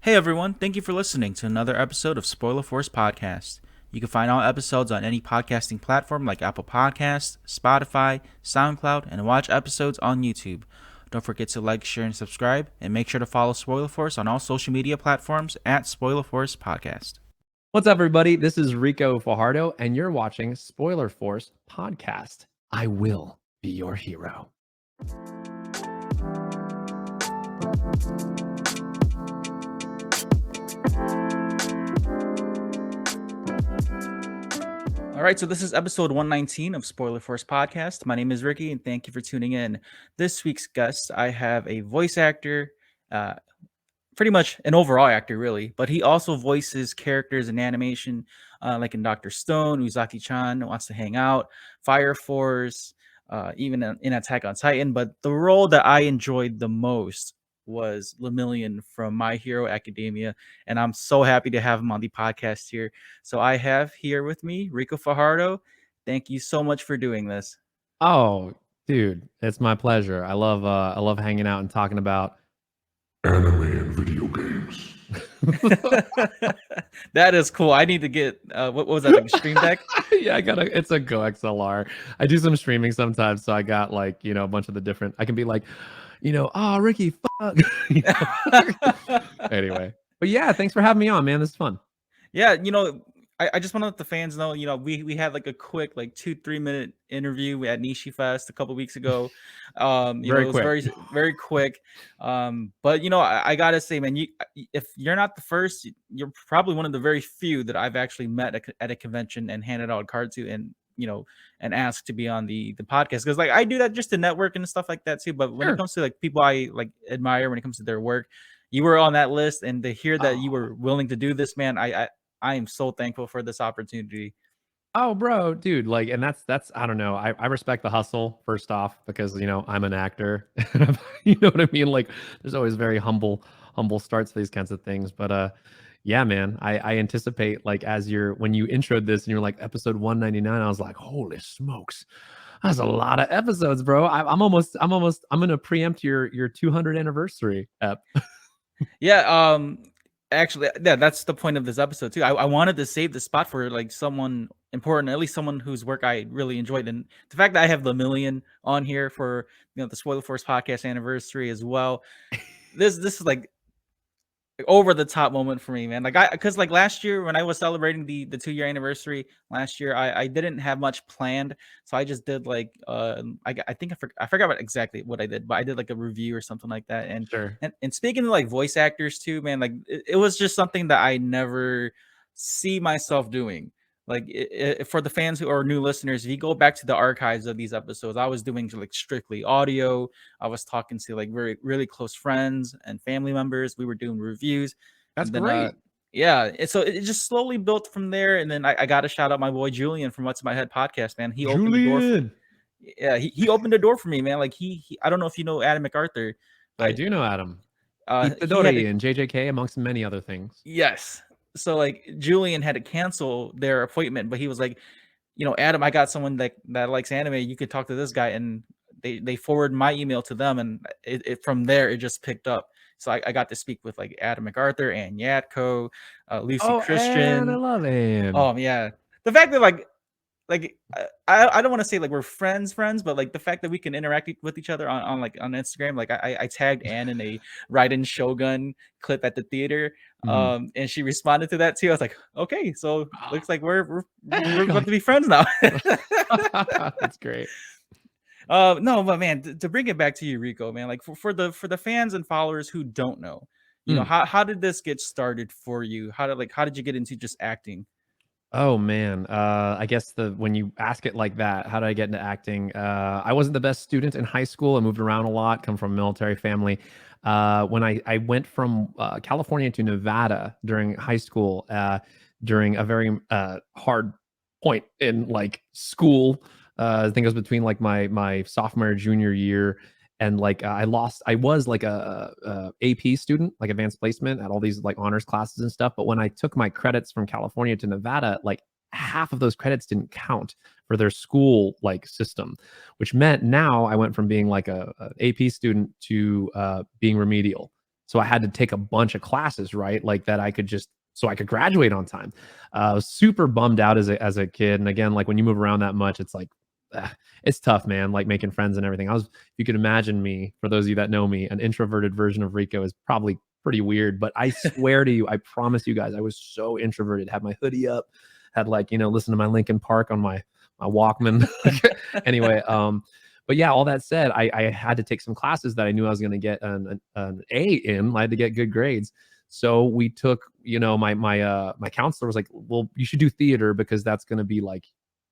Hey everyone, thank you for listening to another episode of Spoiler Force Podcast. You can find all episodes on any podcasting platform like Apple Podcasts, Spotify, SoundCloud, and watch episodes on YouTube. Don't forget to like, share, and subscribe, and make sure to follow Spoiler Force on all social media platforms at Spoiler Force Podcast. What's up, everybody? This is Ricco Fajardo, and you're watching Spoiler Force Podcast. I will be your hero. All right, so this is episode 119 of Spoiler Force Podcast. My name is Ricky, and thank you for tuning in. This week's guest, I have a voice actor, pretty much an overall actor, really, but he also voices characters in animation, like in Dr. Stone, Uzuaki-Chan Wants to Hang Out, Fire Force, even in Attack on Titan. But the role that I enjoyed the most was Lemillion from My Hero Academia, and I'm so happy to have him on the podcast here. So I have here with me Ricco Fajardo. Thank you so much for doing this. Oh, dude, it's my pleasure. I love hanging out and talking about anime and video games. That is cool. I need to get what was that, like a stream deck? Yeah, it's a Go XLR. I do some streaming sometimes, so I got like, a bunch of the different. I can be like, Ricky, fuck. Anyway, but yeah, thanks for having me on, man. This is fun. Yeah, I just want to let the fans know, we had like a quick, like 2-3 minute interview at Nishi Fest a couple weeks ago. Very it was quick. very, very quick. But I gotta say, man, if you're not the first, you're probably one of the very few that I've actually met at a convention and handed out a card to, and and asked to be on the podcast, because like I do that just to network and stuff like that too. But when Sure. it comes to like people I like admire, when it comes to their work, you were on that list, and to hear that you were willing to do this, man, I am so thankful for this opportunity. Oh, bro, dude, like, and that's I don't know. I respect the hustle first off, because I'm an actor. You know what I mean? Like, there's always very humble starts to these kinds of things. But yeah, man, I anticipate, like, when you introed this and you're like episode 199, I was like, holy smokes, that's a lot of episodes, bro. I'm gonna preempt your 200 anniversary ep. Yeah, actually, yeah, that's the point of this episode too. I wanted to save the spot for like someone important, at least someone whose work I really enjoyed. And the fact that I have Lemillion on here for the Spoiler Force podcast anniversary as well, this is like over the top moment for me, man. Like because like last year when I was celebrating the 2-year anniversary last year, I didn't have much planned, so I just did like I think I forgot what exactly what I did, but I did like a review or something like that. And Sure. and speaking of like voice actors too, man, like it was just something that I never see myself doing. Like for the fans who are new listeners, if you go back to the archives of these episodes, I was doing like strictly audio. I was talking to like very really close friends and family members. We were doing reviews. That's And then great. yeah, and so it just slowly built from there. And then I got to shout out my boy Julian from What's My Head podcast, man. He opened the door for, yeah, he opened the door for me, man. Like he I don't know if you know Adam MacArthur, I but do know Adam. he had Itadori and JJK, amongst many other things. yes. So like Julian had to cancel their appointment, but he was like, Adam, I got someone that likes anime. You could talk to this guy, and they forwarded my email to them, and from there it just picked up. So I got to speak with like Adam MacArthur and Yatko, Lucy And I Christian. love him. Oh yeah, the fact that like I don't want to say like we're friends, but like the fact that we can interact with each other on like on Instagram. Like I tagged Anne in a Raiden Shogun clip at the theater, and she responded to that too. I was like, okay, so looks like we're about to be friends now. That's great. No, but man, to bring it back to you, Rico, man, like for the fans and followers who don't know, how did this get started for you? How did you get into just acting? Oh man, I guess when you ask it like that, how did I get into acting? I wasn't the best student in high school. I moved around a lot. Come from a military family. When I went from California to Nevada during high school, during a very hard point in like school. I think it was between like my sophomore junior year, and like I was like a AP student, like advanced placement at all these like honors classes and stuff. But when I took my credits from California to Nevada, like half of those credits didn't count for their school like system, which meant now I went from being like a AP student to being remedial. So I had to take a bunch of classes, right? Like that I could just so I could graduate on time. I was super bummed out as a kid. And again, like when you move around that much, it's like it's tough, man. Like making friends and everything. If you could imagine me, for those of you that know me, an introverted version of Ricco is probably pretty weird. But I swear to you, I promise you guys, I was so introverted. Had my hoodie up, had like listen to my Linkin Park on my Walkman. Anyway, but yeah, all that said, I had to take some classes that I knew I was going to get an A in. I had to get good grades. So we took, my counselor was like, well, you should do theater because that's going to be like,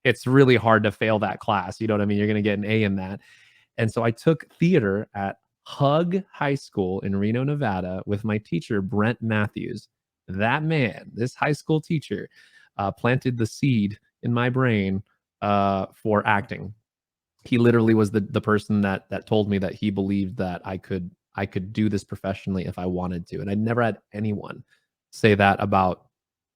it's really hard to fail that class. You know what I mean? You're going to get an A in that. And so I took theater at Hug High School in Reno, Nevada with my teacher, Brent Matthews. That man, this high school teacher, planted the seed in my brain for acting. He literally was the person that told me that he believed that I could do this professionally if I wanted to. And I never had anyone say that about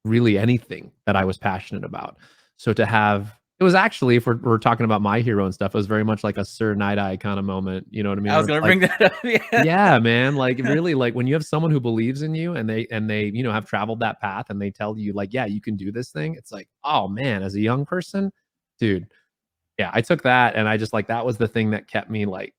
really anything that I was passionate about. So to have it was actually, if we're talking about My Hero and stuff, it was very much like a Sir Night Eye kind of moment. You know what I mean? I was gonna bring that up. Yeah, man. Like really, like when you have someone who believes in you and they have traveled that path and they tell you like, yeah, you can do this thing. It's like, oh man, as a young person, dude. Yeah, I took that and I just like that was the thing that kept me like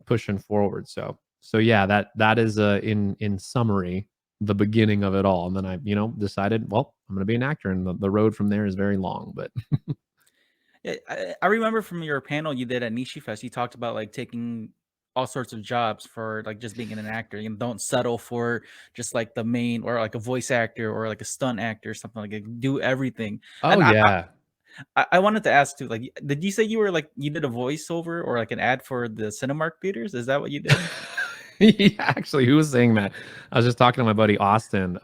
pushing forward. So yeah, that is in summary the beginning of it all. And then I decided, well, I'm gonna be an actor, and the road from there is very long. But Yeah, I remember from your panel you did at Nishi Fest, you talked about like taking all sorts of jobs for like just being an actor. You don't settle for just like the main or like a voice actor or like a stunt actor or something like that. Do everything. oh And yeah. I wanted to ask too, like, did you say you were like you did a voiceover or like an ad for the Cinemark theaters? Is that what you did? Yeah, actually, who was saying that? I was just talking to my buddy Austin,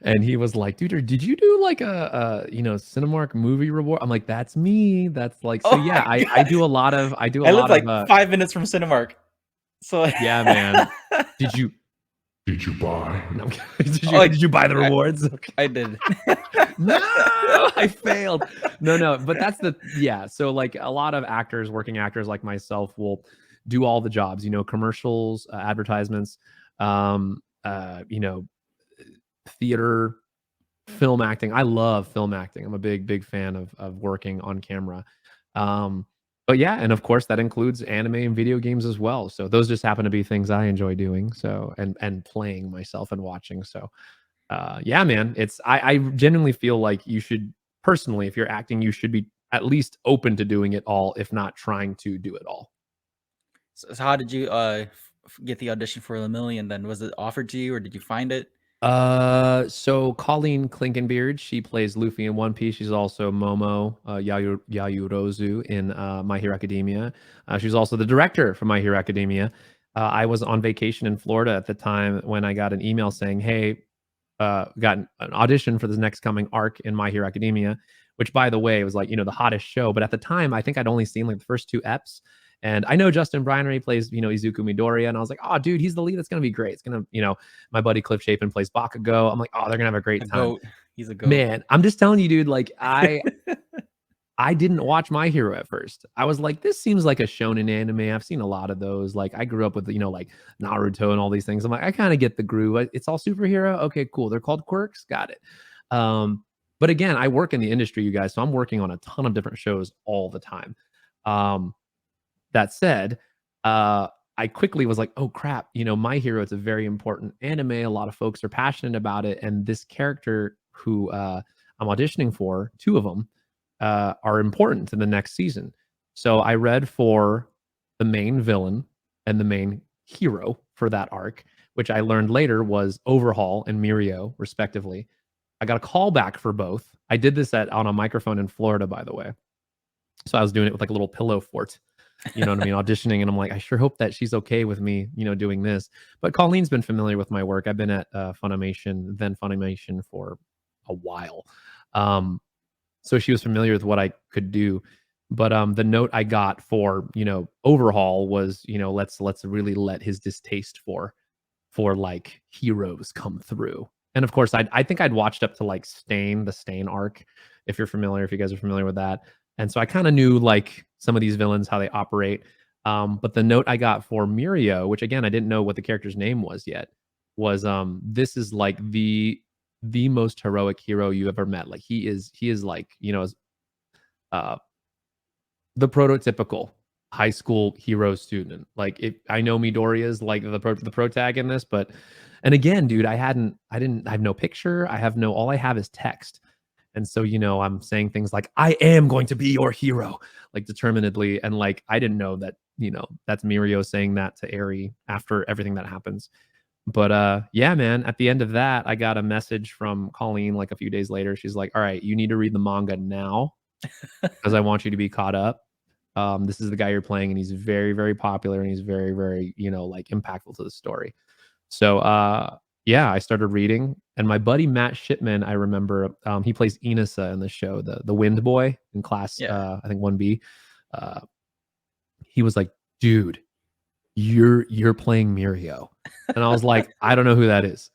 and he was like, "Dude, did you do like a Cinemark movie reward?" I'm like, "That's me. That's like so." Oh Yeah, my I god! do a lot of I live like 5 minutes from Cinemark, so yeah, man. Did you Did you buy? no, did you Oh, did you buy the rewards? Okay. I did. No, I failed. No, but that's yeah. So like a lot of actors, working actors like myself will do all the jobs, commercials, advertisements, um, theater, film acting. I love film acting. I'm a big fan of working on camera. But yeah, and of course that includes anime and video games as well. So those just happen to be things I enjoy doing. So and playing myself and watching. So yeah, man, I genuinely feel like you should personally, if you're acting, you should be at least open to doing it all, if not trying to do it all. So how did you get the audition for Lemillion? Then was it offered to you, or did you find it? So Colleen Clinkenbeard, she plays Luffy in One Piece. She's also Momo Yayurozu in My Hero Academia. She's also the director for My Hero Academia. I was on vacation in Florida at the time when I got an email saying, "Hey, got an audition for this next coming arc in My Hero Academia," which, by the way, was like the hottest show. But at the time, I think I'd only seen like the first two eps. And I know Justin Brinery plays, Izuku Midoriya, and I was like, oh, dude, he's the lead. That's gonna be great. It's gonna, my buddy Cliff Chapin plays Bakugo. I'm like, oh, they're gonna have a great A time. goat. He's a goat. Man, I'm just telling you, dude. Like, I didn't watch My Hero at first. I was like, this seems like a shonen anime. I've seen a lot of those. Like, I grew up with, like Naruto and all these things. I'm like, I kind of get the groove. It's all superhero. Okay, cool. They're called quirks. Got it. But again, I work in the industry, you guys, so I'm working on a ton of different shows all the time. That said, I quickly was like, oh crap, My Hero, it's a very important anime. A lot of folks are passionate about it. And this character who I'm auditioning for, two of them, are important to the next season. So I read for the main villain and the main hero for that arc, which I learned later was Overhaul and Mirio, respectively. I got a call back for both. I did this on a microphone in Florida, by the way. So I was doing it with like a little pillow fort. You know what I mean? Auditioning. And I'm like, I sure hope that she's okay with me, doing this. But Colleen's been familiar with my work. I've been at Funimation for a while. So she was familiar with what I could do. But the note I got for, Overhaul was, let's really let his distaste for like heroes come through. And of course, I think I'd watched up to like the Stain arc, if you guys are familiar with that. And so I kind of knew like some of these villains, how they operate. But the note I got for Mirio, which again I didn't know what the character's name was yet, was this is like the most heroic hero you ever met. Like he is like, you know, uh the prototypical high school hero student. Like I know Midoriya is like the protagonist, but and again, dude, I have no picture. All I have is text. And so, you know, I'm saying things like, I am going to be your hero, like determinedly. And like, I didn't know that, you know, that's Mirio saying that to Eri after everything that happens. But yeah, man, at the end of that, I got a message from Colleen like a few days later. She's like, all right, you need to read the manga now because I want you to be caught up. This is the guy you're playing, and he's very, very popular, and he's very, very, you know, like impactful to the story. So yeah, I started reading, and my buddy Matt Shipman, I remember, he plays Inasa in the show, the Wind Boy in class, Yeah. I think 1B. He was like, dude, you're playing Mirio. And I was like, I don't know who that is.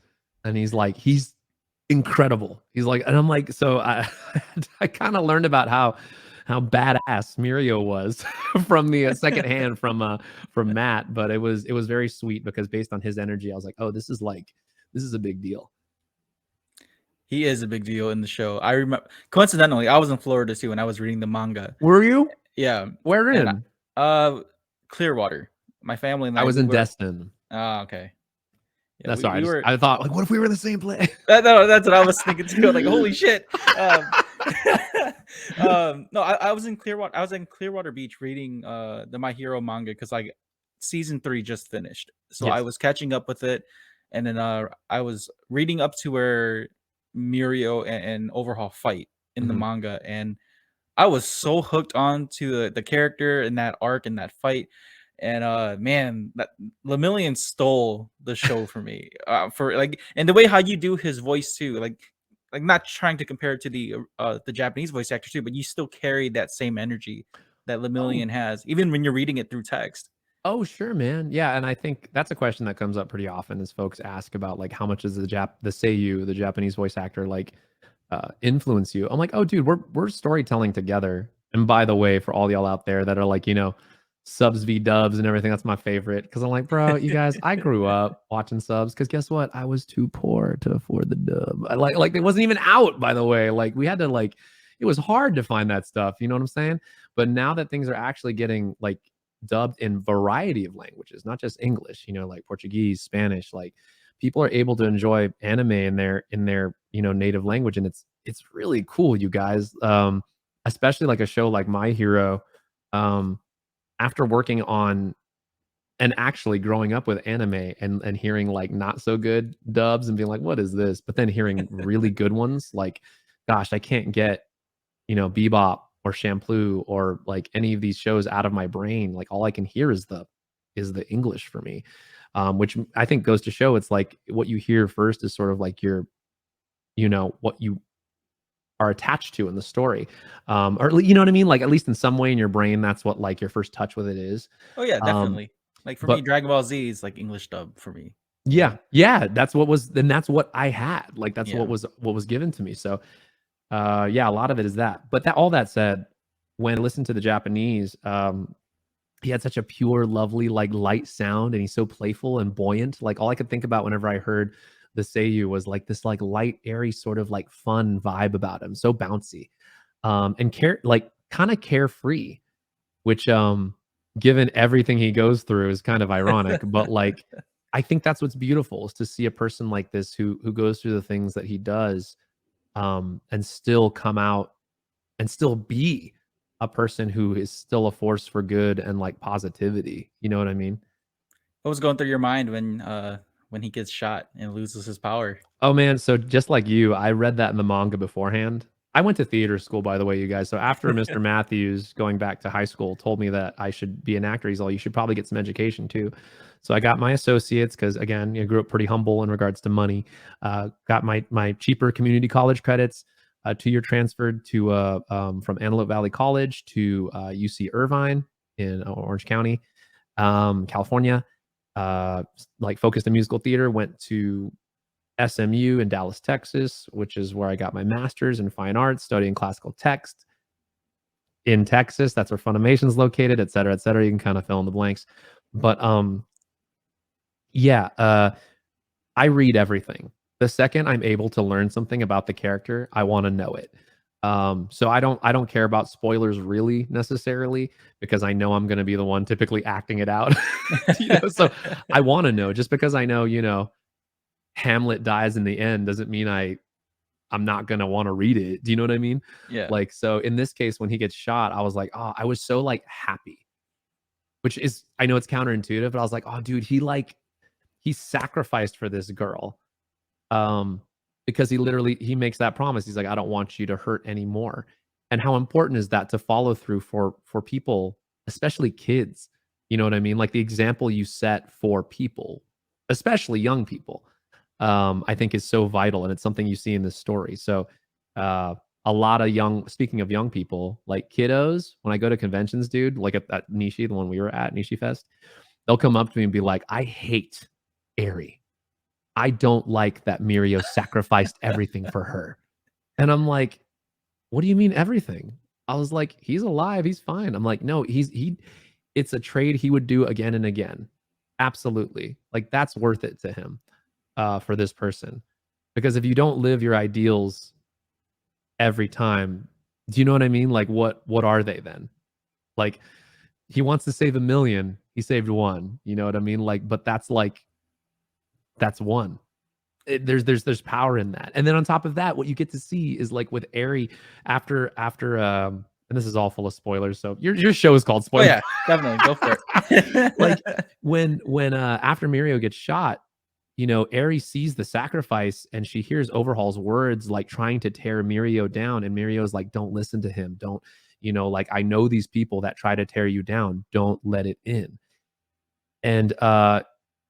And he's like, he's incredible. He's like, and I'm like, so I I kind of learned about how badass Mirio was from the second hand from Matt, but it was very sweet because based on his energy, I was like, oh, this is a big deal. He is a big deal in the show. I remember, coincidentally, I was in Florida too when I was reading the manga. Were you? Yeah. Where in? Clearwater. My family and I was in were, Destin. Oh, okay. Yeah, That's sorry. I thought, like, what if we were in the same place? No, that's what I was thinking too. Like, holy shit. No, I was in Clearwater. I was in Clearwater Beach reading the My Hero manga because like season 3 just finished, so I Yes. was catching up with it, and then I was reading up to where Mirio and Overhaul fight in the manga, and I was so hooked on to the character in that arc and that fight. And man, that Lemillion stole the show for me. For like, and the way how you do his voice too, like not trying to compare it to the Japanese voice actor too, but you still carry that same energy that Lemillion has, even when you're reading it through text. Oh, sure, man. Yeah, and I think that's a question that comes up pretty often as folks ask about like how much does the seiyuu, the Japanese voice actor, like influence you. I'm like, oh, dude, we're storytelling together. And by the way, for all y'all out there that are like, you know, subs v dubs and everything, that's my favorite. Because I'm like, bro, you guys, I grew up watching subs. Because guess what? I was too poor to afford the dub. I like it wasn't even out. By the way, like we had to like, it was hard to find that stuff. You know what I'm saying? But now that things are actually getting like dubbed in variety of languages, not just English. You know, like Portuguese, Spanish, like people are able to enjoy anime in their you know native language, and it's really cool, you guys. Especially like a show like My Hero. After working on and actually growing up with anime and hearing like not so good dubs and being like, what is this? But then hearing really good ones, like, gosh, I can't get, you know, Bebop or Shampoo or like any of these shows out of my brain. Like all I can hear is the English for me, which I think goes to show it's like what you hear first is sort of like your, you know, what you are attached to in the story, or you know what I mean. Like at least in some way in your brain, that's what like your first touch with it is. Oh yeah, Um, definitely. Like for me, but Dragon Ball Z is like English dub for me. yeah, that's what was, then that's what I had. Like that's Yeah. what was given to me. So yeah, a lot of it is that. But that all that said, when I listened to the Japanese, he had such a pure, lovely, like light sound, and he's so playful and buoyant. Like all I could think about whenever I heard the seiyuu was like this like light, airy, sort of like fun vibe about him, so bouncy, and like kind of carefree, which given everything he goes through is kind of ironic, but like I think that's what's beautiful is to see a person like this who goes through the things that he does, and still come out and still be a person who is still a force for good and like positivity. You know what I mean? What was going through your mind when he gets shot and loses his power? Oh man, so just like you, I read that in the manga beforehand. I went to theater school, by the way, you guys. So after Mr. Matthews, going back to high school, told me that I should be an actor, he's all, you should probably get some education too. So I got my associates because again, you know, grew up pretty humble in regards to money. Got my cheaper community college credits. 2-year transferred to from Antelope Valley College to UC Irvine in Orange County, California. Like focused in musical theater. Went to SMU in Dallas, Texas, which is where I got my master's in fine arts, studying classical text. in Texas. That's where Funimation's located, et cetera, et cetera. You can kind of fill in the blanks. But yeah, I read everything. The second I'm able to learn something about the character, I want to know it. So I don't care about spoilers really necessarily, because I know I'm going to be the one typically acting it out. So I want to know. Just because I know, Hamlet dies in the end doesn't mean I'm not going to want to read it. Do you know what I mean? Yeah. Like, so in this case, when he gets shot, I was like, oh, I was so like happy, which is, I know it's counterintuitive, but I was like, oh dude, he sacrificed for this girl. Because he makes that promise. He's like, I don't want you to hurt anymore. And how important is that to follow through for people, especially kids? You know what I mean? Like the example you set for people, especially young people, I think is so vital, and it's something you see in this story. So a lot of speaking of young people, like kiddos, when I go to conventions, dude, like at Nishi, the one we were at, Nishi Fest, they'll come up to me and be like, I hate Eri. I don't like that Mirio sacrificed everything for her. And I'm like, what do you mean everything? I was like, he's alive, he's fine. I'm like, no, it's a trade he would do again and again. Absolutely. Like that's worth it to him, for this person. Because if you don't live your ideals every time, do you know what I mean? Like what are they then? Like he wants to save 1 million, he saved 1. You know what I mean? Like, but that's one. There's power in that. And then on top of that, what you get to see is like with Eri after and this is all full of spoilers, so your show is called Spoiler. Oh yeah, definitely go for it. Like when after Mirio gets shot, Eri sees the sacrifice and she hears Overhaul's words like trying to tear Mirio down, and Mirio's like, don't listen to him, don't, like, I know these people that try to tear you down, don't let it in. And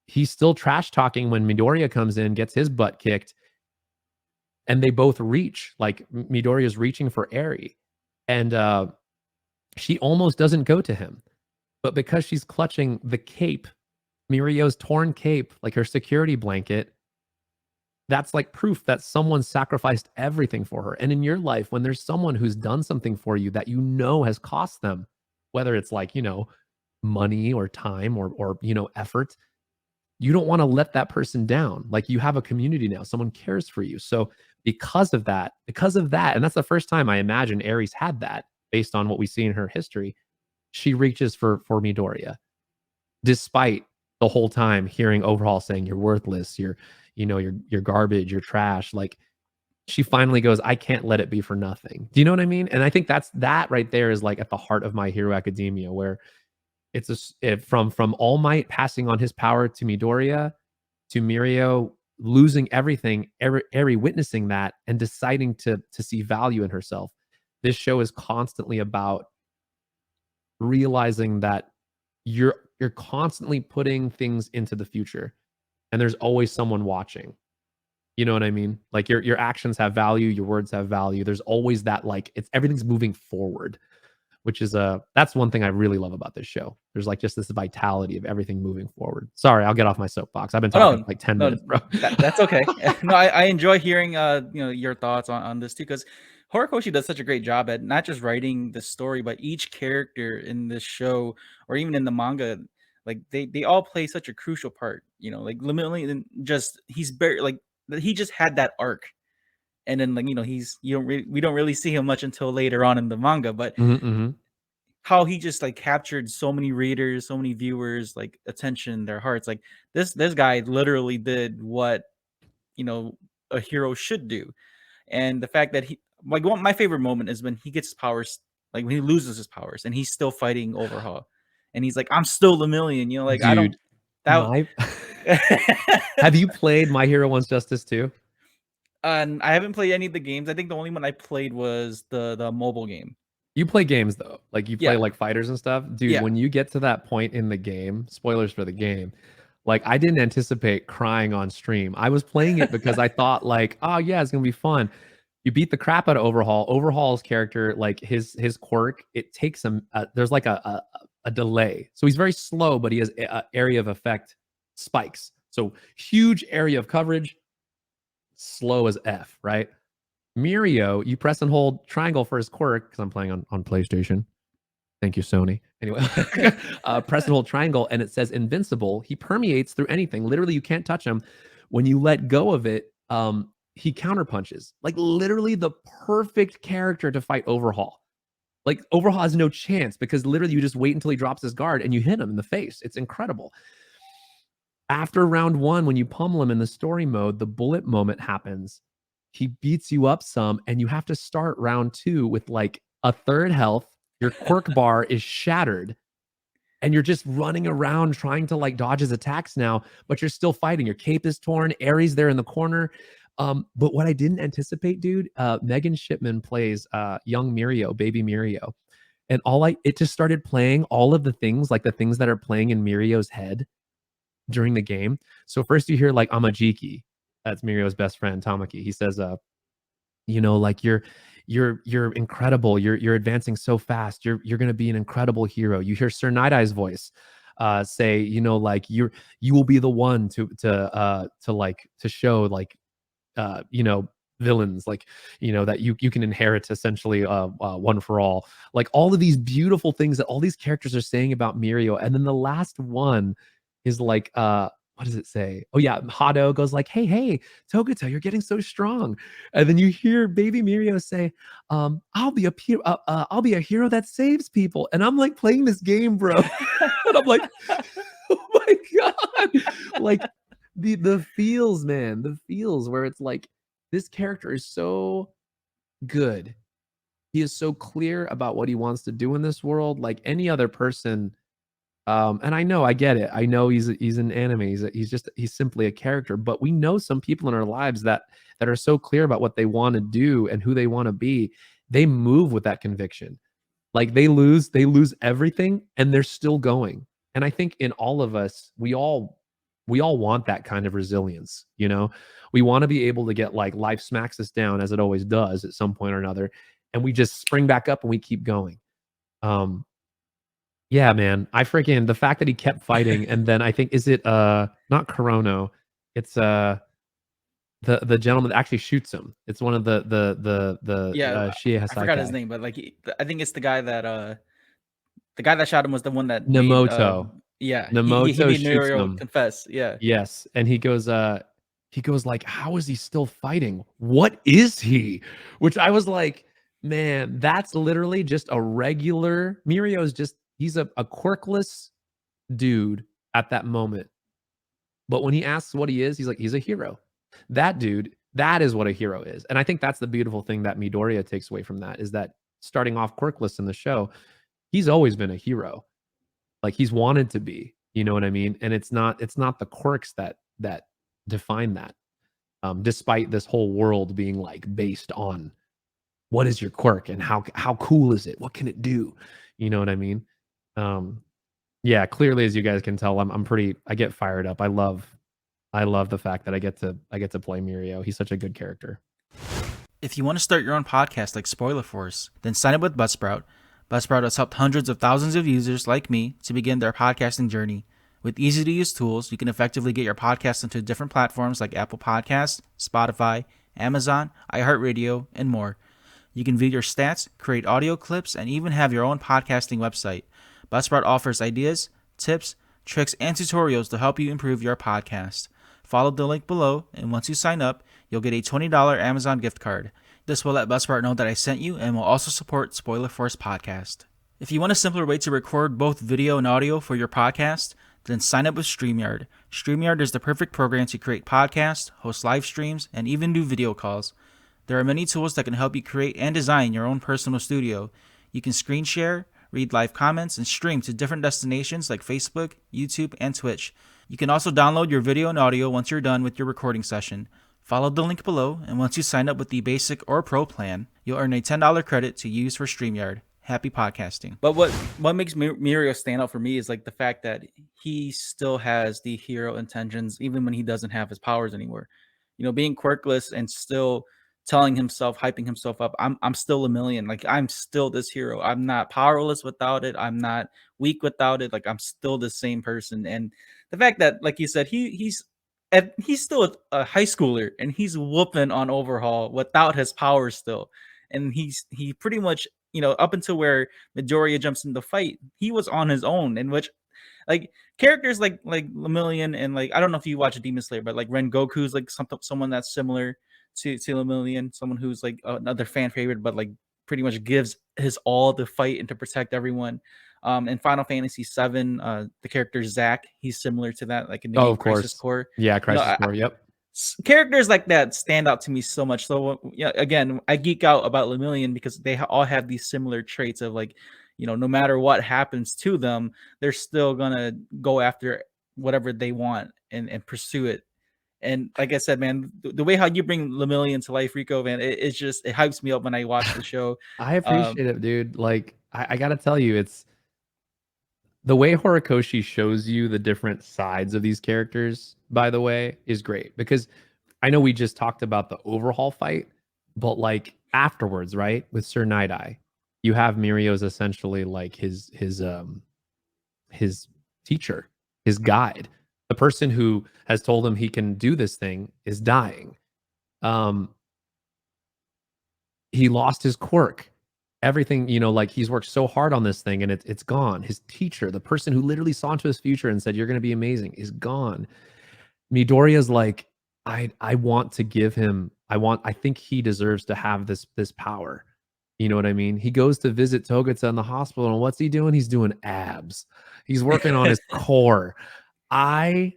he's still trash talking when Midoriya comes in, gets his butt kicked, and they both reach. Like Midoriya's reaching for Eri, and she almost doesn't go to him, but because she's clutching the cape, Mirio's torn cape, like her security blanket, that's like proof that someone sacrificed everything for her. And in your life, when there's someone who's done something for you that has cost them, whether it's like money or time or effort, you don't want to let that person down. Like you have a community now, someone cares for you. So because of that, and that's the first time I imagine Eri's had that based on what we see in her history, she reaches for Midoriya, despite the whole time hearing Overhaul saying you're worthless, you're garbage, you're trash. Like she finally goes, I can't let it be for nothing. Do you know what I mean? And I think that right there is like at the heart of My Hero Academia, where it's from All Might passing on his power to Midoriya, to Mirio losing everything, Eri witnessing that and deciding to see value in herself. This show is constantly about realizing that you're constantly putting things into the future, and there's always someone watching. You know what I mean? Like your actions have value, your words have value. There's always that, like, everything's moving forward, which is that's one thing I really love about this show. There's like just this vitality of everything moving forward. Sorry, I'll get off my soapbox. I've been talking like 10 minutes, bro. That's okay. No, I enjoy hearing your thoughts on this too, because Horikoshi does such a great job at not just writing the story, but each character in this show or even in the manga, like they all play such a crucial part. Like Lemillion, just he's very like he just had that arc, and then like we don't really see him much until later on in the manga, but how he just like captured so many readers, so many viewers, like attention, their hearts. Like this guy literally did what a hero should do. And the fact that he like my favorite moment is when he gets his powers, like when he loses his powers and he's still fighting Overhaul, and he's like, I'm still Lemillion, like Dude, I don't that have you played My Hero Wants Justice too? And I haven't played any of the games. I think the only one I played was the mobile game. You play games though, like you play Yeah. like fighters and stuff, dude. Yeah. When you get to that point in the game, spoilers for the game, like I didn't anticipate crying on stream. I was playing it because I thought like, oh yeah, it's gonna be fun. You beat the crap out of Overhaul. Overhaul's character, like his quirk, it takes him. There's like a delay, so he's very slow, but he has area of effect spikes. So huge area of coverage, slow as F, right? Mirio, you press and hold triangle for his quirk, because I'm playing on PlayStation. Thank you, Sony. Anyway, press and hold triangle, and it says invincible. He permeates through anything. Literally, you can't touch him. When you let go of it, he counterpunches. Like literally the perfect character to fight Overhaul. Like Overhaul has no chance because literally you just wait until he drops his guard and you hit him in the face. It's incredible. After round 1, when you pummel him in the story mode, the bullet moment happens. He beats you up some, and you have to start round 2 with like a third health. Your quirk bar is shattered, and you're just running around trying to like dodge his attacks now, but you're still fighting. Your cape is torn. Aries there in the corner. But what I didn't anticipate, dude, Megan Shipman plays young Mirio, baby Mirio. And it just started playing all of the things, like the things that are playing in Mirio's head during the game. So first you hear like Amajiki, that's Mirio's best friend, Tamaki. He says, like you're incredible. You're advancing so fast. You're going to be an incredible hero. You hear Sir Night Eye's voice say, like you will be the one to show like villains, like that you can inherit essentially one for all. Like all of these beautiful things that all these characters are saying about Mirio. And then the last one is like what does it say? Oh yeah, Hado goes like, hey, Togata, you're getting so strong. And then you hear baby Mirio say, I'll be a hero that saves people. And I'm like playing this game, bro. And I'm like, oh my god. Like the feels, man, the feels where it's like this character is so good. He is so clear about what he wants to do in this world. Like any other person, and I get it. I know he's an anime. He's simply a character. But we know some people in our lives that are so clear about what they want to do and who they want to be. They move with that conviction. Like they lose everything and they're still going. And I think in all of us, we all want that kind of resilience. We want to be able to get like life smacks us down as it always does at some point or another, and we just spring back up and we keep going. Yeah, man. The fact that he kept fighting, and then I think is it not Corono, it's the gentleman that actually shoots him. It's one of the Shie I forgot his Hasakai. name, but like I think it's the guy that shot him was the one that Nemoto. he Nemoto made shoots Mirio him. confess. Yeah. Yes, and he goes like, how is he still fighting? What is he? Which I was like, man, that's literally just a regular Mirio's just he's a quirkless dude at that moment. But when he asks what he is, he's like, he's a hero. That dude, that is what a hero is. And I think that's the beautiful thing that Midoriya takes away from that is that starting off quirkless in the show, he's always been a hero. Like he's wanted to be, you know what I mean? And it's not the quirks that define that. Despite this whole world being like based on what is your quirk and how cool is it? What can it do? You know what I mean? Yeah, clearly as you guys can tell, I get fired up. I love the fact that I get to play Mirio. He's such a good character. If you want to start your own podcast like Spoiler Force, then sign up with Buzzsprout. Buzzsprout has helped hundreds of thousands of users like me to begin their podcasting journey. With easy-to-use tools, you can effectively get your podcast into different platforms like Apple Podcasts, Spotify, Amazon, iHeartRadio, and more. You can view your stats, create audio clips, and even have your own podcasting website. Buzzsprout offers ideas, tips, tricks, and tutorials to help you improve your podcast. Follow the link below, and once you sign up, you'll get a $20 Amazon gift card. This will let Buzzsprout know that I sent you and will also support Spoiler Force Podcast. If you want a simpler way to record both video and audio for your podcast, then sign up with StreamYard. StreamYard is the perfect program to create podcasts, host live streams, and even do video calls. There are many tools that can help you create and design your own personal studio. You can screen share, read live comments, and stream to different destinations like Facebook, YouTube, and Twitch. You can also download your video and audio once you're done with your recording session. Follow the link below, and once you sign up with the basic or pro plan, you'll earn a $10 credit to use for StreamYard. Happy podcasting. But what makes Mirio stand out for me is like the fact that he still has the hero intentions even when he doesn't have his powers anymore. Being quirkless and still telling himself, hyping himself up, I'm still Lemillion. Like I'm still this hero. I'm not powerless without it. I'm not weak without it. Like I'm still the same person. And the fact that, like you said, he's and he's still a high schooler, and he's whooping on Overhaul without his powers still, and he pretty much, up until where Midoriya jumps in the fight, he was on his own, in which, like, characters like Lemillion, and, like, I don't know if you watch Demon Slayer, but like Rengoku's like someone that's similar to Lemillion, someone who's like another fan favorite, but like pretty much gives his all to fight and to protect everyone. In Final Fantasy VII, the character Zack, he's similar to that, like in the Oh, game of Crisis course. Core. Yeah, Crisis Core. Yep. Characters like that stand out to me so much. So yeah, again, I geek out about Lemillion because they all have these similar traits of, like, no matter what happens to them, they're still gonna go after whatever they want and pursue it. And like I said, man, the way how you bring Lemillion to life, Ricco, man, it hypes me up when I watch the show. I appreciate it, dude. Like, I gotta tell you, it's the way Horikoshi shows you the different sides of these characters, by the way, is great. Because I know we just talked about the Overhaul fight, but like afterwards, right, with Sir Night Eye, you have Mirio's essentially like his teacher, his guide. The person who has told him he can do this thing is dying. Um, he lost his quirk. Everything, like he's worked so hard on this thing and it's gone. His teacher, the person who literally saw into his future and said, "You're gonna be amazing," is gone. Midoriya's like, I want to give him, I think he deserves to have this power. You know what I mean? He goes to visit Togata in the hospital, and what's he doing? He's doing abs. He's working on his core. I,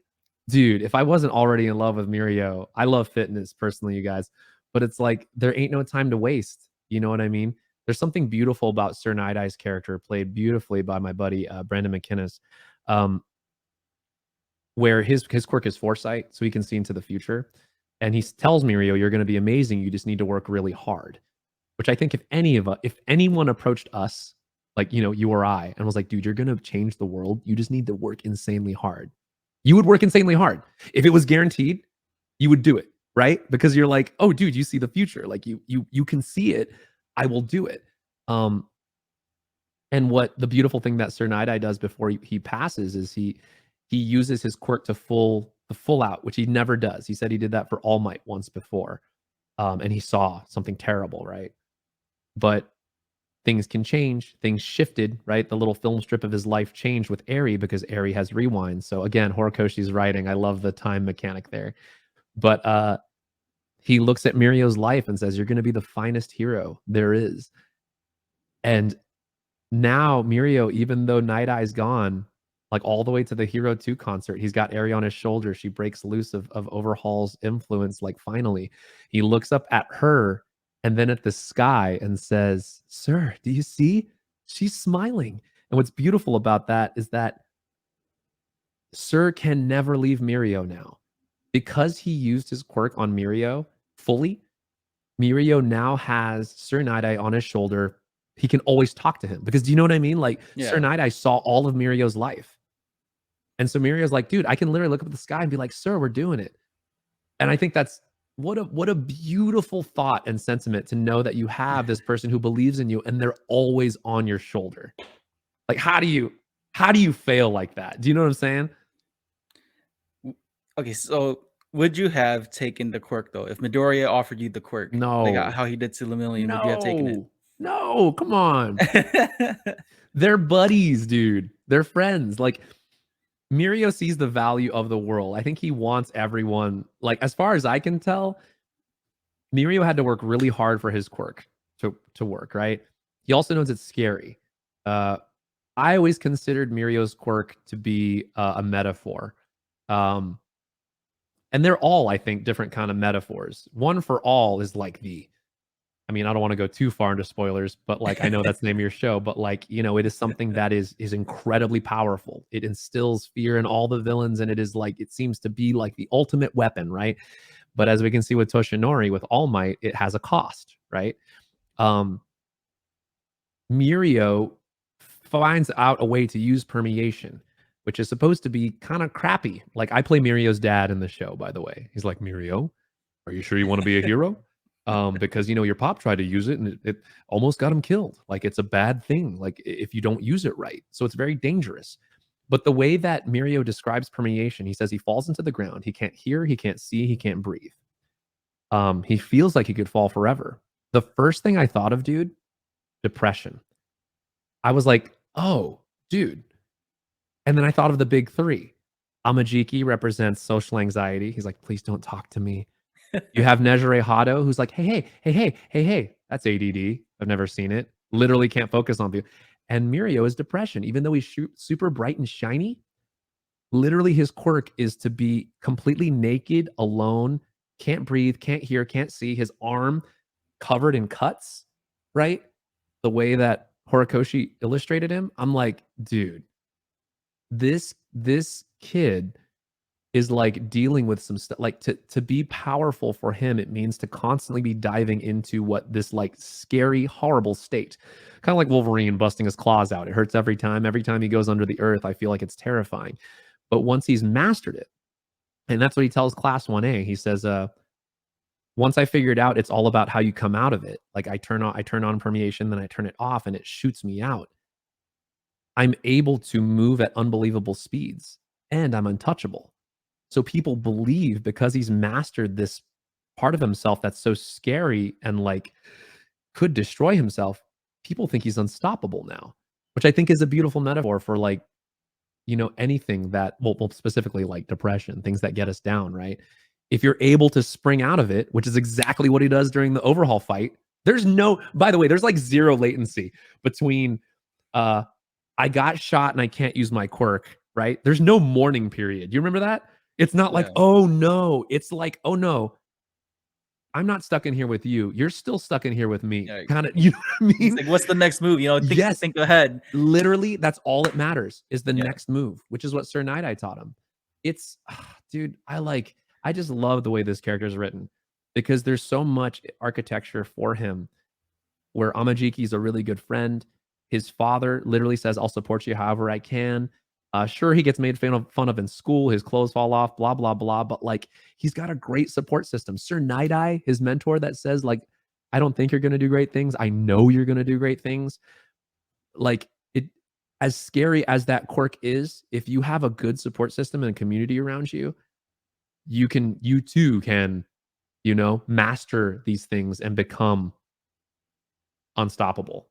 dude, if I wasn't already in love with Mirio, I love fitness personally, you guys, but it's like there ain't no time to waste. You know what I mean? There's something beautiful about Sir Night Eye's character, played beautifully by my buddy Brandon McInnes, um, where his quirk is foresight, so he can see into the future, and he tells Mirio, "You're going to be amazing. You just need to work really hard." Which I think if anyone approached us, like, you or I, and was like, "Dude, you're going to change the world. You just need to work insanely hard." You would work insanely hard. If it was guaranteed, you would do it, right? Because you're like, "Oh, dude, you see the future. Like you can see it. I will do it." Um, and what the beautiful thing that Sir Night Eye does before he passes is he uses his quirk to the full out, which he never does. He said he did that for All Might once before, and he saw something terrible, right? But things can change. Things shifted, right? The little film strip of his life changed with Eri because Eri has rewind. So again, Horikoshi's writing, I love the time mechanic there. But he looks at Mirio's life and says, "You're going to be the finest hero there is." And now Mirio, even though Night Eye's gone, like all the way to the Hero 2 concert, he's got Eri on his shoulder. She breaks loose of Overhaul's influence. Like, finally, he looks up at her and then at the sky and says, "Sir, do you see? She's smiling." And what's beautiful about that is that Sir can never leave Mirio now. Because he used his quirk on Mirio fully, Mirio now has Sir Night Eye on his shoulder. He can always talk to him because, do you know what I mean? Like, Yeah. Sir Night Eye saw all of Mirio's life. And so Mirio's like, "Dude, I can literally look up at the sky and be like, 'Sir, we're doing it.'" And I think that's what a beautiful thought and sentiment to know that you have this person who believes in you and they're always on your shoulder. Like, how do you fail like that? Do you know what I'm saying? Okay, so would you have taken the quirk though if Midoriya offered you the quirk, like No. how he did to Lemillion? Would you have taken it? No, come on. They're buddies, dude. They're friends. Like, Mirio sees the value of the world. I think he wants everyone, like, as far as I can tell, Mirio had to work really hard for his quirk to work, right? He also knows it's scary. Uh, I always considered Mirio's quirk to be a metaphor. Um, and they're all, I think, different kind of metaphors. One for All is like I mean, I don't want to go too far into spoilers, but like, I know that's the name of your show, but like, it is something that is incredibly powerful. It instills fear in all the villains, and it is like, it seems to be like the ultimate weapon, right? But as we can see with Toshinori, with All Might, it has a cost, right? Mirio finds out a way to use permeation, which is supposed to be kind of crappy. Like, I play Mirio's dad in the show, by the way. He's like, "Mirio, are you sure you want to be a hero? Because your pop tried to use it and it almost got him killed. Like, it's a bad thing. Like, if you don't use it right, so it's very dangerous." But the way that Mirio describes permeation, he says he falls into the ground. He can't hear, he can't see, he can't breathe. He feels like he could fall forever. The first thing I thought of, dude, depression. I was like, oh, dude. And then I thought of the big three. Amajiki represents social anxiety. He's like, please don't talk to me. You have Nejire Hado, who's like, hey. That's ADD. I've never seen it. Literally can't focus on people. And Mirio is depression. Even though he's super bright and shiny, literally his quirk is to be completely naked, alone, can't breathe, can't hear, can't see, his arm covered in cuts, right? The way that Horikoshi illustrated him, I'm like, dude, this kid is like dealing with some stuff. Like to be powerful for him, it means to constantly be diving into what this like scary, horrible state. Kind of like Wolverine busting his claws out. It hurts every time. Every time he goes under the earth, I feel like it's terrifying. But once he's mastered it, and that's what he tells Class 1A, he says, once I figured out it's all about how you come out of it. Like I turn on permeation, then I turn it off and it shoots me out. I'm able to move at unbelievable speeds and I'm untouchable. So people believe because he's mastered this part of himself that's so scary and like could destroy himself, people think he's unstoppable now, which I think is a beautiful metaphor for like, you know, anything that, well, specifically like depression, things that get us down, right? If you're able to spring out of it, which is exactly what he does during the Overhaul fight, there's no, by the way, there's like zero latency between, I got shot and I can't use my quirk, right? There's no mourning period. You remember that? It's not like, oh no. It's like, oh no, I'm not stuck in here with you. You're still stuck in here with me. Yeah. Kind of, you know what I mean? It's like, what's the next move? You know, think ahead. Literally, that's all that matters is the next move, which is what Sir Night taught him. It's, dude, I just love the way this character is written because there's so much architecture for him where Amajiki is a really good friend. His father literally says, I'll support you however I can. Sure, he gets made fun of in school. His clothes fall off, blah, blah, blah. But like, he's got a great support system. Sir Night, his mentor that says like, I don't think you're going to do great things. I know you're going to do great things. Like it, as scary as that quirk is, if you have a good support system and a community around you, you too can, you know, master these things and become unstoppable.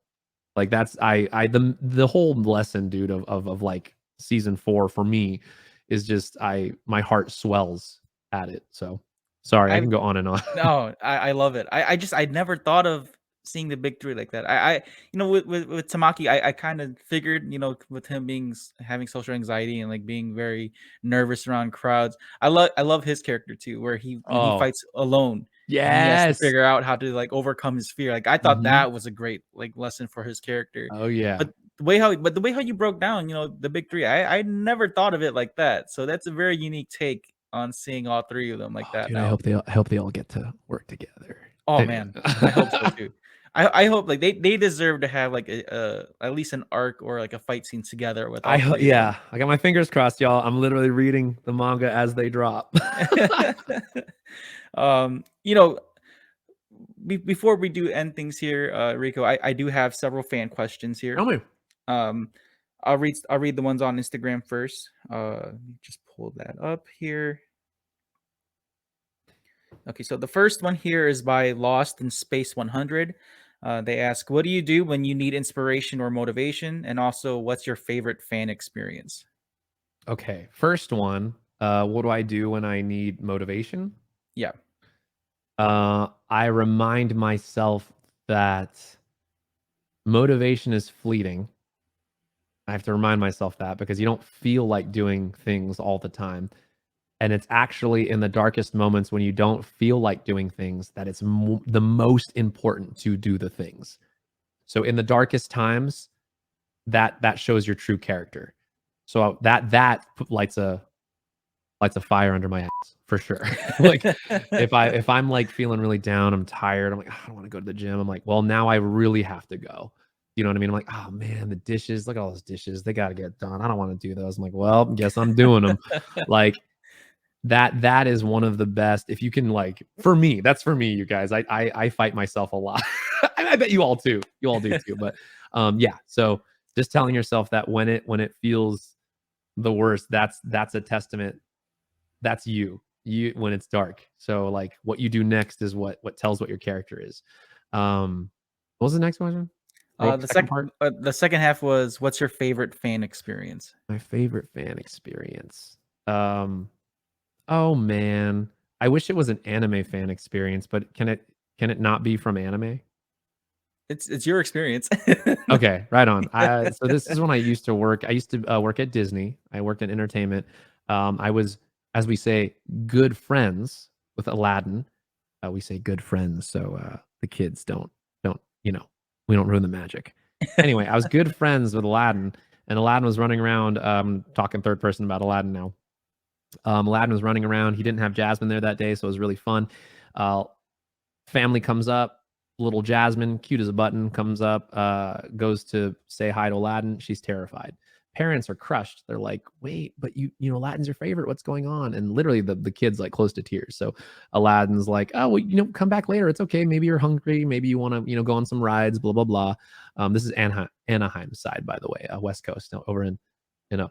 Like that's the whole lesson, dude, of like season 4 for me is just my heart swells at it. So sorry, I can go on and on. No, I love it. I never thought of seeing the big three like that. I you know, with Tamaki, I kind of figured, you know, with him having social anxiety and like being very nervous around crowds. I love his character too, where he fights alone. And he has to figure out how to like overcome his fear. Like I thought that was a great like lesson for his character. Oh yeah. But the way how you broke down, you know, the big three, I never thought of it like that. So that's a very unique take on seeing all three of them like that. Dude, now. I hope they all get to work together. Oh man, I hope so too. I hope like they deserve to have like a at least an arc or like a fight scene together with. I got my fingers crossed, y'all. I'm literally reading the manga as they drop. You know, before we do end things here, Ricco, I do have several fan questions here. Tell me. I'll read the ones on Instagram first. Just pull that up here. Okay, so the first one here is by Lost in Space 100. They ask, what do you do when you need inspiration or motivation? And also, what's your favorite fan experience? Okay, first one. What do I do when I need motivation? Yeah. I remind myself that motivation is fleeting. I have to remind myself that because you don't feel like doing things all the time. And it's actually in the darkest moments when you don't feel like doing things that it's the most important to do the things. So in the darkest times, that shows your true character. So that lights a fire under my ass for sure. Like if I'm like feeling really down, I'm tired, I'm like, I don't want to go to the gym. I'm like, well, now I really have to go. You know what I mean? I'm like, oh man, the dishes, look at all those dishes. They got to get done. I don't want to do those. I'm like, well, guess I'm doing them. Like that is one of the best. If you can, like, for me, that's for me, you guys. I fight myself a lot. I bet you all too. You all do too. But yeah. So just telling yourself that when it feels the worst. That's a testament. That's you when it's dark. So like what you do next is what tells what your character is. What was the next question? The second half was, what's your favorite fan experience? My favorite fan experience. Oh man, I wish it was an anime fan experience, but can it not be from anime? It's your experience. Okay, right on. So this is when I used to work. I used to work at Disney. I worked in entertainment. I was, as we say, good friends with Aladdin. We say good friends, so the kids don't we don't ruin the magic. Anyway, I was good friends with Aladdin, and Aladdin was running around. Talking third person about Aladdin now. Aladdin was running around. He didn't have Jasmine there that day, so it was really fun. Family comes up. Little Jasmine, cute as a button, comes up, goes to say hi to Aladdin. She's terrified. Parents are crushed. They're like, wait, but you know, Aladdin's your favorite. What's going on? And literally the kid's like close to tears. So Aladdin's like, oh, well, come back later. It's okay. Maybe you're hungry. Maybe you want to, go on some rides, blah, blah, blah. This is Anaheim side, by the way, West Coast, over in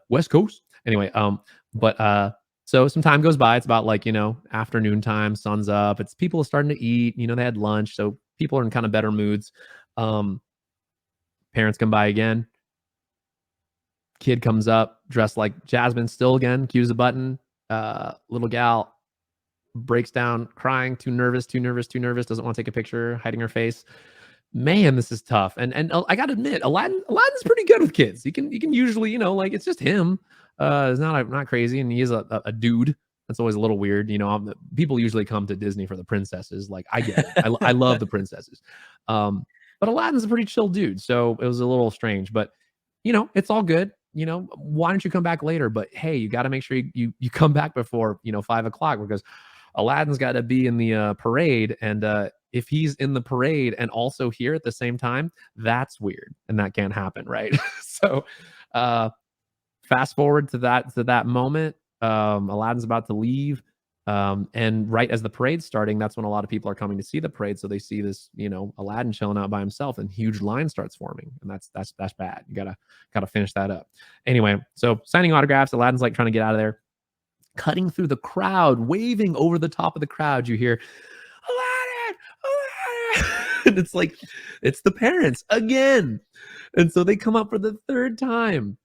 West Coast. Anyway, so some time goes by. It's about like, afternoon time, sun's up. It's people are starting to eat, they had lunch. So people are in kind of better moods. Parents come by again. Kid comes up dressed like Jasmine still again, cues a button. Little gal breaks down crying, too nervous, doesn't want to take a picture, hiding her face. Man, this is tough. And I gotta admit, Aladdin's pretty good with kids. He can usually, like it's just him. It's not crazy, and he is a dude. That's always a little weird. People usually come to Disney for the princesses. Like I get it. I love the princesses. But Aladdin's a pretty chill dude, so it was a little strange. But it's all good. Why don't you come back later? But hey, you got to make sure you come back before 5:00, because Aladdin's got to be in the parade, and if he's in the parade and also here at the same time, that's weird, and that can't happen, right? So fast forward to that moment. Aladdin's about to leave, and right as the parade's starting, that's when a lot of people are coming to see the parade. So they see this, Aladdin chilling out by himself, and huge line starts forming, and that's bad. You gotta finish that up. Anyway, so signing autographs, Aladdin's like trying to get out of there, cutting through the crowd, waving over the top of the crowd. You hear, Aladdin, Aladdin, and it's like it's the parents again, and so they come up for the third time.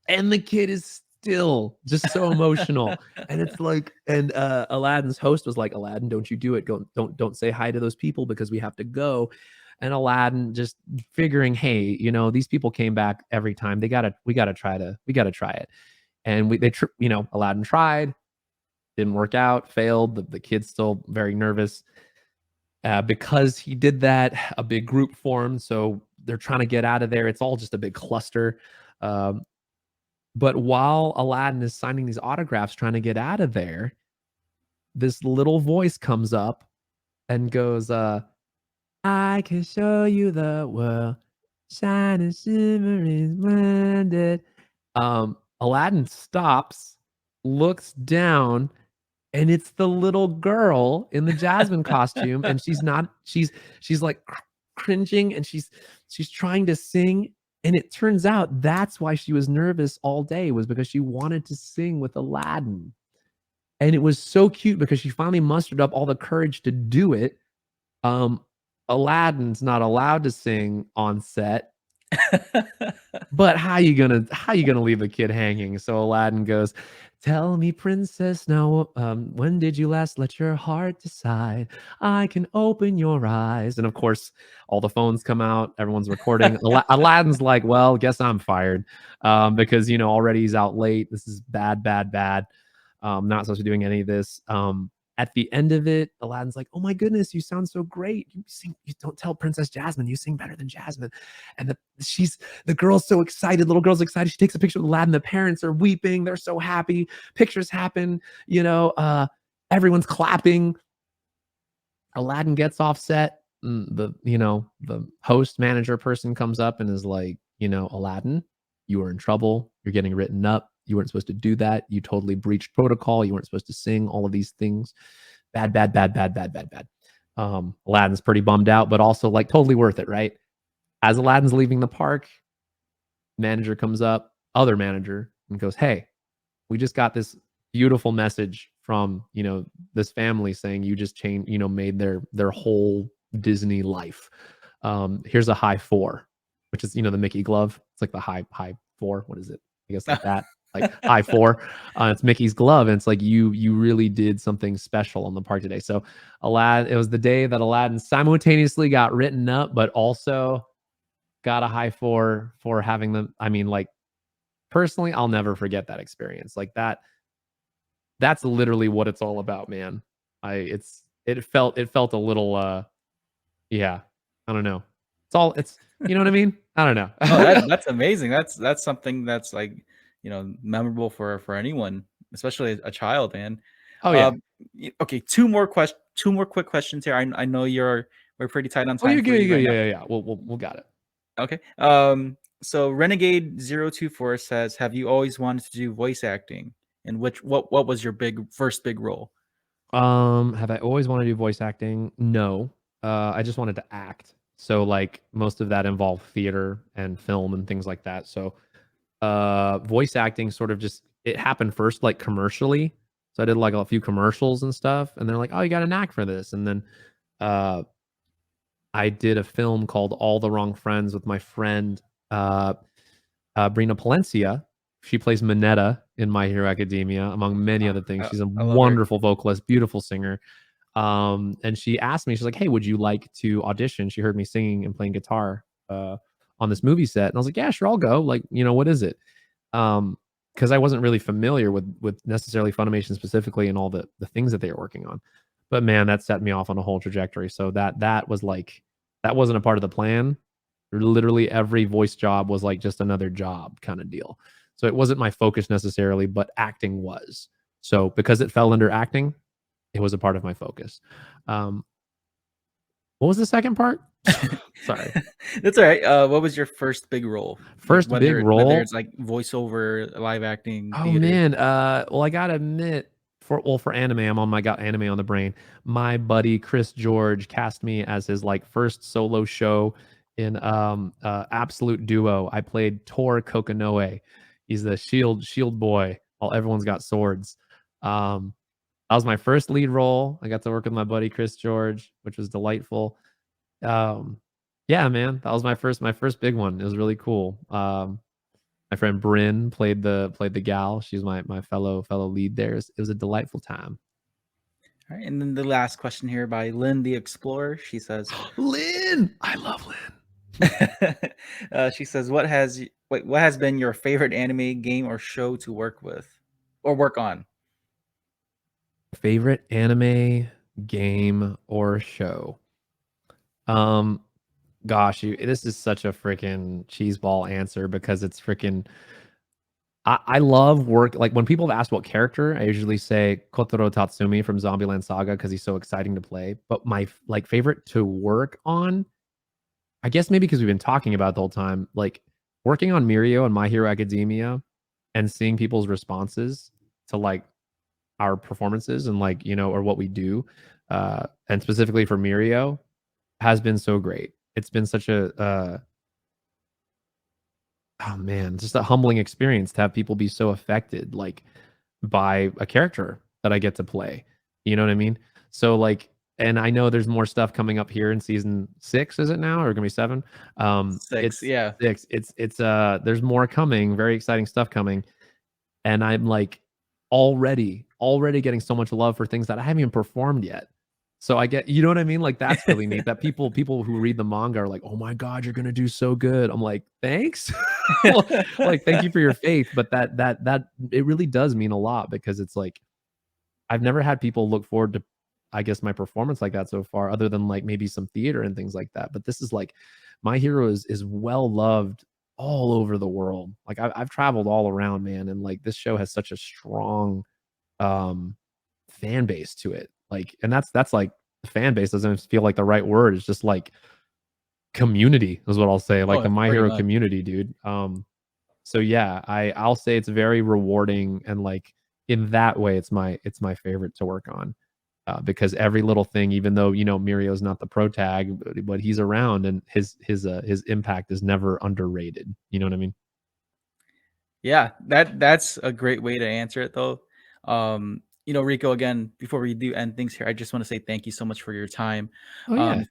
And the kid is still just so emotional. And it's like, and Aladdin's host was like, Aladdin, don't you do it. Don't say hi to those people because we have to go. And Aladdin just figuring, hey, these people came back every time. We gotta try it. And Aladdin tried, didn't work out, failed. The kid's still very nervous. Because he did that, a big group formed. So they're trying to get out of there. It's all just a big cluster. But while Aladdin is signing these autographs, trying to get out of there, this little voice comes up and goes, I can show you the world, shining, shimmering, splendid. Aladdin stops, looks down, and it's the little girl in the Jasmine costume, and she's like cringing, and she's trying to sing. And it turns out that's why she was nervous all day, was because she wanted to sing with Aladdin. And it was so cute because she finally mustered up all the courage to do it. Aladdin's not allowed to sing on set. But how you gonna leave a kid hanging? So Aladdin goes, tell me, princess, now when did you last let your heart decide? I can open your eyes. And of course, all the phones come out, everyone's recording. Aladdin's like, well, guess I'm fired, because already he's out late. This is bad. Not supposed to be doing any of this. At the end of it, Aladdin's like, oh my goodness, you sound so great. You don't tell Princess Jasmine, you sing better than Jasmine. And the girl's so excited. Little girl's excited. She takes a picture with Aladdin. The parents are weeping. They're so happy. Pictures happen. Everyone's clapping. Aladdin gets off set. The host manager person comes up and is like, Aladdin, you are in trouble. You're getting written up. You weren't supposed to do that. You totally breached protocol. You weren't supposed to sing all of these things. Bad. Aladdin's pretty bummed out, but also like totally worth it, right? As Aladdin's leaving the park, manager comes up. other manager and goes, "Hey, we just got this beautiful message from, this family saying you just changed, made their whole Disney life. Here's a high 4, which is, the Mickey glove. It's like the high 4. What is it? I guess like that, like high 4. It's Mickey's glove, and it's like you really did something special on the park today." So Aladdin, it was the day that Aladdin simultaneously got written up, but also got a high 4 for having them. I mean, like, personally, I'll never forget that experience. Like that's literally what it's all about, man. It felt a little yeah, I don't know. It's you know what I mean? I don't know. Oh, that's amazing. That's something that's like, memorable for anyone, especially a child, man. Oh yeah. Okay, two more quick questions here. I know we're pretty tight on Oh, time you for good, you right now. yeah. We'll got it. Okay. So Renegade 024 says, "Have you always wanted to do voice acting? And what was your first big role?" Have I always wanted to do voice acting? No. I just wanted to act. So like most of that involved theater and film and things like that. So voice acting sort of just it happened first like commercially. So I did like a few commercials and stuff, and they're like, "Oh, you got a knack for this." And then uh I did a film called All the Wrong Friends with my friend uh Brina Palencia. She plays Minetta in My Hero Academia, among many other things. She's a I love her. wonderful vocalist, beautiful singer. And she asked me, she's like, "Hey, would you like to audition?" She heard me singing and playing guitar on this movie set. And I was like, "Yeah, sure, I'll go." Like, what is it? Because I wasn't really familiar with necessarily Funimation specifically and all the things that they were working on. But man, that set me off on a whole trajectory. So that was like that wasn't a part of the plan. Literally every voice job was like just another job kind of deal. So it wasn't my focus necessarily, but acting was. So because it fell under acting, it was a part of my focus. Um, what was the second part? Sorry. That's all right. What was your first big role? First big Whether role. it's like voiceover, live acting, Oh theater. man. Well, I gotta admit, for anime, got anime on the brain. My buddy Chris George cast me as his like first solo show in Absolute Duo. I played Tor Kokonoe. He's the shield boy while everyone's got swords. That was my first lead role. I got to work with my buddy Chris George, which was delightful. Yeah, man, that was my first big one. It was really cool. My friend Bryn played the gal. She's my fellow lead there. It was a delightful time. All right, and then the last question here by Lynn the Explorer. She says, Lynn, I love Lynn. she says, what has been your favorite anime, game, or show to work with or work on? Favorite anime, game, or show? Gosh, this is such a freaking cheeseball answer because it's freaking. I love work like when people have asked what character, I usually say Kotaro Tatsumi from Zombieland Saga because he's so exciting to play. But my like favorite to work on, I guess maybe because we've been talking about it the whole time, like working on Mirio and My Hero Academia and seeing people's responses to like our performances and like, or what we do, and specifically for Mirio has been so great. It's been such a oh man, just a humbling experience to have people be so affected like by a character that I get to play. You know what I mean? So like, and I know there's more stuff coming up here in season 6, is it now? Or gonna be 7? 6, It's yeah. 6. It's there's more coming, very exciting stuff coming. And I'm like already getting so much love for things that I haven't even performed yet. So I get, you know what I mean? Like that's really neat that people who read the manga are like, "Oh my god, you're gonna do so good." I'm like, "Thanks." Like thank you for your faith, but that it really does mean a lot because it's like I've never had people look forward to I guess my performance like that so far other than like maybe some theater and things like that. But this is like my hero is well loved all over the world. Like I've traveled all around, man, and like this show has such a strong um fan base to it. Like, and that's like the fan base doesn't feel like the right word. It's just like community is what I'll say. Like the Oh, My pretty Hero much. community, dude. So yeah, I'll say it's very rewarding and like in that way, it's my favorite to work on. Because every little thing, even though Mirio's not the pro tag, but he's around and his impact is never underrated. You know what I mean? Yeah, that's a great way to answer it though. Rico, again, before we do end things here, I just want to say thank you so much for your time. Oh yeah. Um,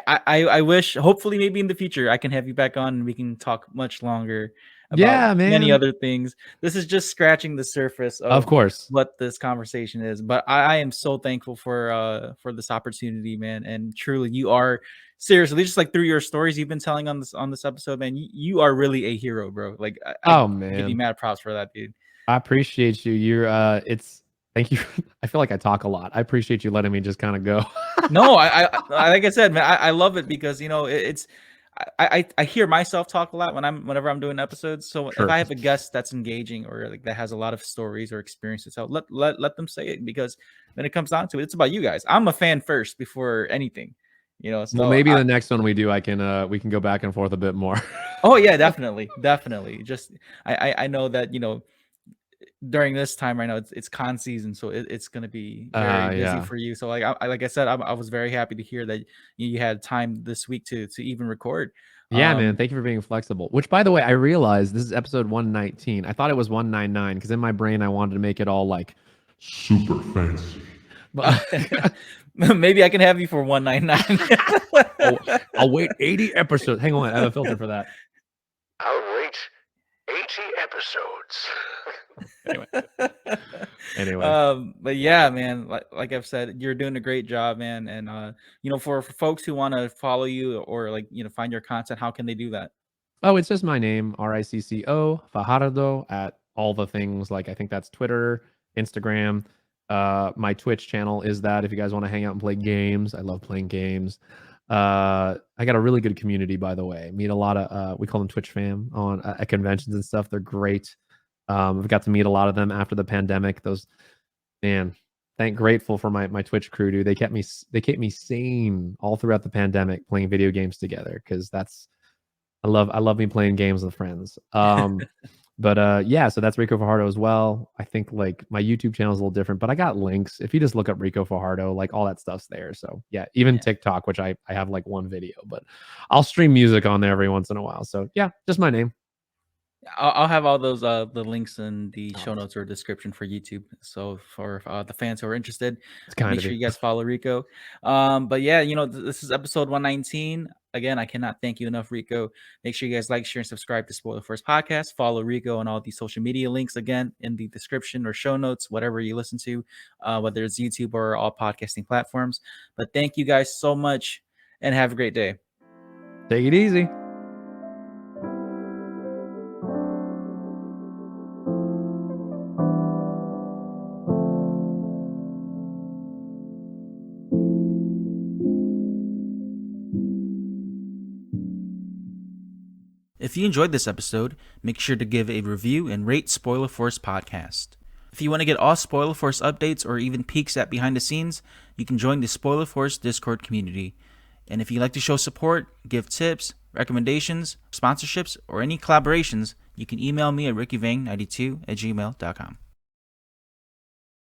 I wish, hopefully, maybe in the future, I can have you back on and we can talk much longer about Yeah, many man. other things. This is just scratching the surface Of of course. what this conversation is, but I am so thankful for this opportunity, man. And truly, you are seriously just like through your stories you've been telling on this episode, man. You are really a hero, bro. Like I Oh give you man. mad props for that, dude. I appreciate you. You're it's thank you. I feel like I talk a lot. I appreciate you letting me just kind of go. No, like I said, man, I love it because it's I hear myself talk a lot whenever I'm doing episodes. So if Sure. I have a guest that's engaging or like that has a lot of stories or experiences, so let them say it because when it comes down to it, it's about you guys. I'm a fan first before anything, Well, So maybe the next one we do, I can we can go back and forth a bit more. oh yeah, definitely. Just I know that during this time right now it's con season, so it's gonna be very busy Yeah. for you. So like I said, I was very happy to hear that you had time this week to even record. Yeah, man. um Thank you for being flexible. Which, by the way, I realized this is episode 119. I thought it was 199 because in my brain I wanted to make it all like, Super fancy. but Maybe I can have you for 199. oh, I'll wait 80 episodes. Hang on, I have a filter for that. I'll wait 80 episodes. Anyway. But yeah, man, like I've said, you're doing a great job, man. And for folks who want to follow you or like find your content, how can they do that? Oh, it's just my name, Ricco Fajardo at all the things. Like I think that's Twitter, Instagram. My Twitch channel is that if you guys want to hang out and play games. I love playing games. I got a really good community, by the way. Meet a lot of we call them Twitch fam on at conventions and stuff. They're great. I've got to meet a lot of them after the pandemic. Those man, thank grateful for my Twitch crew, dude. They kept me sane all throughout the pandemic playing video games together because that's I love me playing games with friends. But yeah, so that's Ricco Fajardo as well. I think like my YouTube channel is a little different, but I got links. If you just look up Ricco Fajardo, like all that stuff's there. So yeah, even Yeah. TikTok, which I have like one video, but I'll stream music on there every once in a while. So yeah, just my name. I'll have all those the links in the show Oh, notes or description for YouTube. So for the fans who are interested, it's kind make of sure you. you guys follow Rico. But yeah, this is episode 119. Again, I cannot thank you enough, Rico. Make sure you guys like, share, and subscribe to Spoiler First Podcast. Follow Rico on all the social media links again in the description or show notes, whatever you listen to, whether it's YouTube or all podcasting platforms. But thank you guys so much and have a great day. Take it easy. If you enjoyed this episode, make sure to give a review and rate Spoiler Force Podcast. If you want to get all Spoiler Force updates or even peeks at behind the scenes, you can join the Spoiler Force Discord community. And if you'd like to show support, give tips, recommendations, sponsorships, or any collaborations, you can email me at rickyvang92@gmail.com.